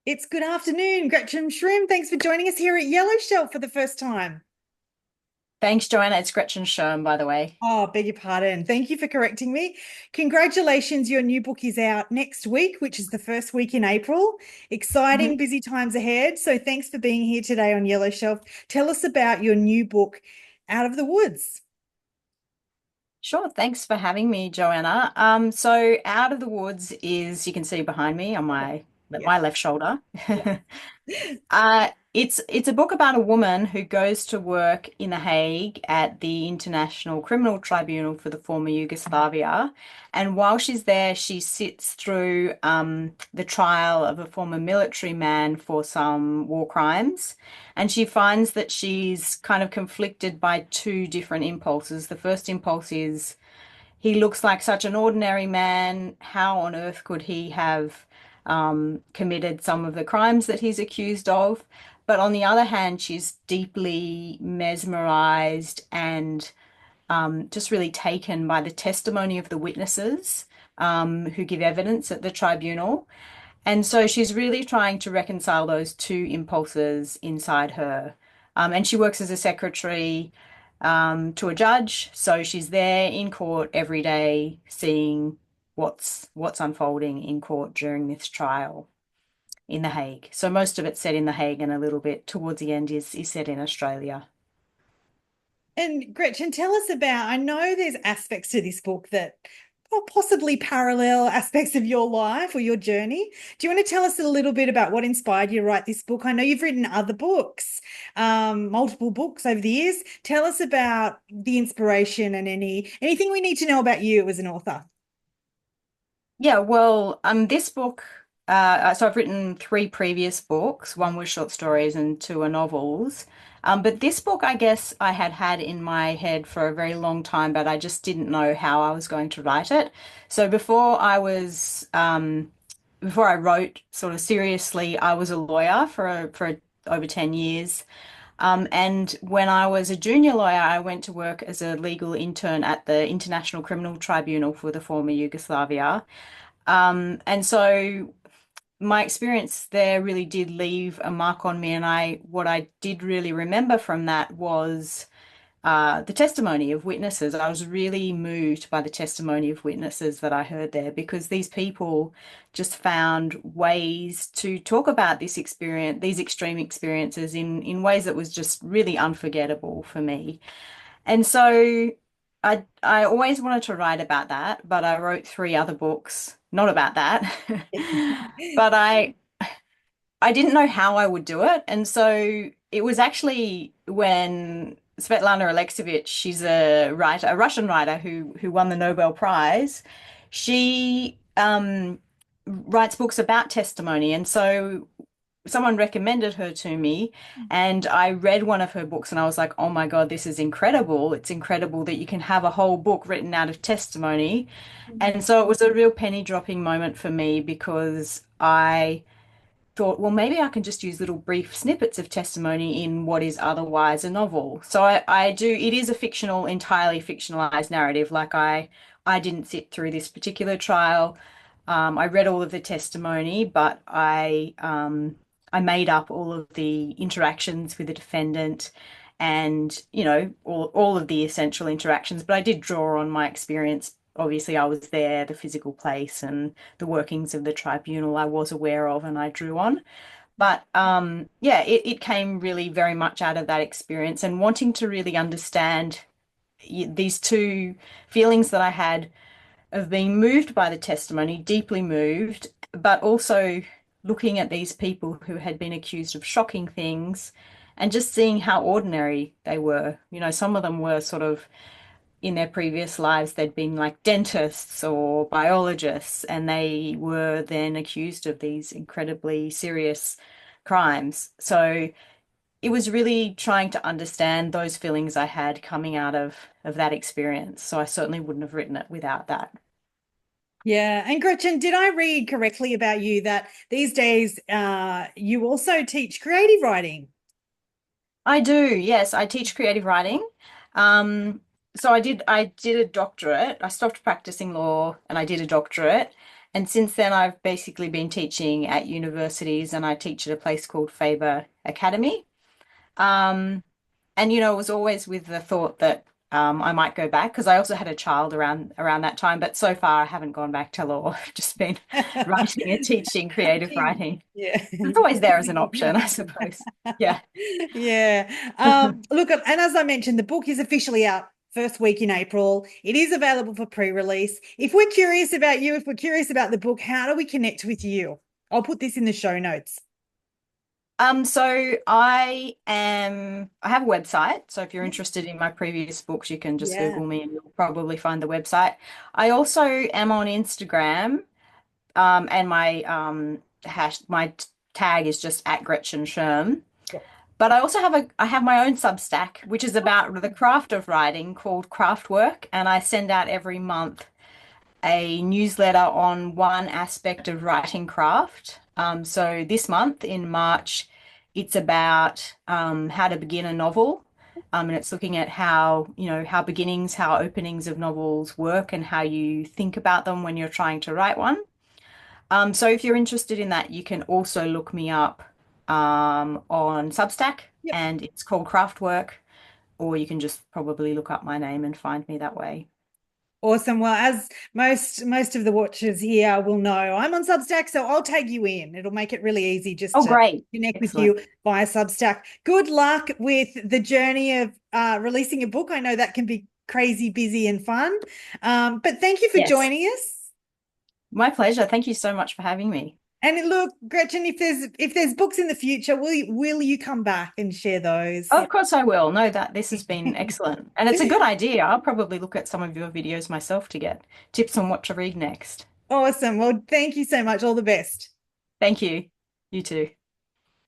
It's good afternoon, Gretchen Shirm. Thanks for joining us here at Yellow Shelf for the first time. Thanks, Joanna. It's Gretchen Shirm, by the way. Oh, beg your pardon. Thank you for correcting me. Congratulations, your new book is out next week, which is the first week in April. Mhm. Exciting, busy times ahead. So thanks for being here today on Yellow Shelf. Tell us about your new book, Out of the Woods. Sure. Thanks for having me, Joanna. So Out of the Woods is, you can see behind me on Yeah. my left shoulder. Yeah. It's a book about a woman who goes to work in The Hague at the International Criminal Tribunal for the former Yugoslavia. And while she's there, she sits through the trial of a former military man for some war crimes. And she finds that she's kind of conflicted by two different impulses. The first impulse is he looks like such an ordinary man. How on earth could he have committed some of the crimes that he's accused of? But on the other hand, she's deeply mesmerized and just really taken by the testimony of the witnesses who give evidence at the tribunal. And so she's really trying to reconcile those two impulses inside her. And she works as a secretary to a judge, so she's there in court every day, seeing what's unfolding in court during this trial in The Hague. So most of it's set in The Hague, and a little bit towards the end is set in Australia. And Gretchen, tell us about, I know there's aspects to this book that possibly parallel aspects of your life or your journey. Do you want to tell us a little bit about what inspired you to write this book? I know you've written other books, multiple books over the years. Tell us about the inspiration and anything we need to know about you as an author. Yeah, well, this book, so I've written three previous books. One was short stories and two are novels. But this book, I guess I had had in my head for a very long time, but I just didn't know how I was going to write it. So before I wrote sort of seriously, I was a lawyer for over 10 years. And when I was a junior lawyer, I went to work as a legal intern at the International Criminal Tribunal for the former Yugoslavia. And so my experience there really did leave a mark on me. And what I did really remember from that was the testimony of witnesses. I was really moved by the testimony of witnesses that I heard there because these people just found ways to talk about this experience, these extreme experiences in ways that was just really unforgettable for me. And so I always wanted to write about that, but I wrote three other books, not about that. But I didn't know how I would do it. And so it was actually when Svetlana Alexievich, she's a writer, a Russian writer who won the Nobel Prize. She writes books about testimony. And so someone recommended her to me, and I read one of her books and I was like, oh my God, this is incredible. It's incredible that you can have a whole book written out of testimony. And so it was a real penny dropping moment for me because I thought, well, maybe I can just use little brief snippets of testimony in what is otherwise a novel. So I do, it is a fictional, entirely fictionalized narrative. I didn't sit through this particular trial. I read all of the testimony, but I made up all of the interactions with the defendant and, all of the essential interactions. But I did draw on my experience. Obviously, I was there, the physical place and the workings of the tribunal I was aware of and I drew on. But yeah, it came really very much out of that experience and wanting to really understand these two feelings that I had of being moved by the testimony, deeply moved, but also looking at these people who had been accused of shocking things and just seeing how ordinary they were. Some of them were sort of in their previous lives, they'd been like dentists or biologists, and they were then accused of these incredibly serious crimes. So it was really trying to understand those feelings I had coming out of that experience. So I certainly wouldn't have written it without that. Yeah. And Gretchen, did I read correctly about you that these days you also teach creative writing? I do, yes. I teach creative writing. So I did a doctorate. I stopped practicing law and I did a doctorate. And since then, I've basically been teaching at universities, and I teach at a place called Faber Academy. Um, and it was always with the thought that I might go back because I also had a child around that time. But so far, I haven't gone back to law. I've just been writing and teaching creative writing. Yeah. It's always there as an option, I suppose. Yeah. Yeah. Look, and as I mentioned, the book is officially out first week in April. It is available for pre-release. If we're curious about you, if we're curious about the book, how do we connect with you? I'll put this in the show notes. So I have a website. So if you're interested in my previous books, you can just Yeah. Google me and you'll probably find the website. I also am on Instagram, and my tag is just at Gretchen Shirm. But I have my own Substack, which is about the craft of writing called Craftwork, and I send out every month a newsletter on one aspect of writing craft. So this month in March, it's about how to begin a novel. And it's looking at how openings of novels work and how you think about them when you're trying to write one. So if you're interested in that, you can also look me up on Substack, Yep. and it's called Craftwork, or you can just probably look up my name and find me that way. Awesome. Well, as most of the watchers here will know, I'm on Substack, so I'll tag you in. It'll make it really easy just Oh, to great. connect with Excellent. you via Substack. Good luck with the journey of releasing a book. I know that can be crazy, busy, and fun. But thank you for Yes. joining us. My pleasure. Thank you so much for having me. And look, Gretchen, if there's books in the future, will you come back and share those? Of course I will. No, that this has been excellent. And it's a good idea. I'll probably look at some of your videos myself to get tips on what to read next. Awesome. Well, thank you so much. All the best. Thank you. You too.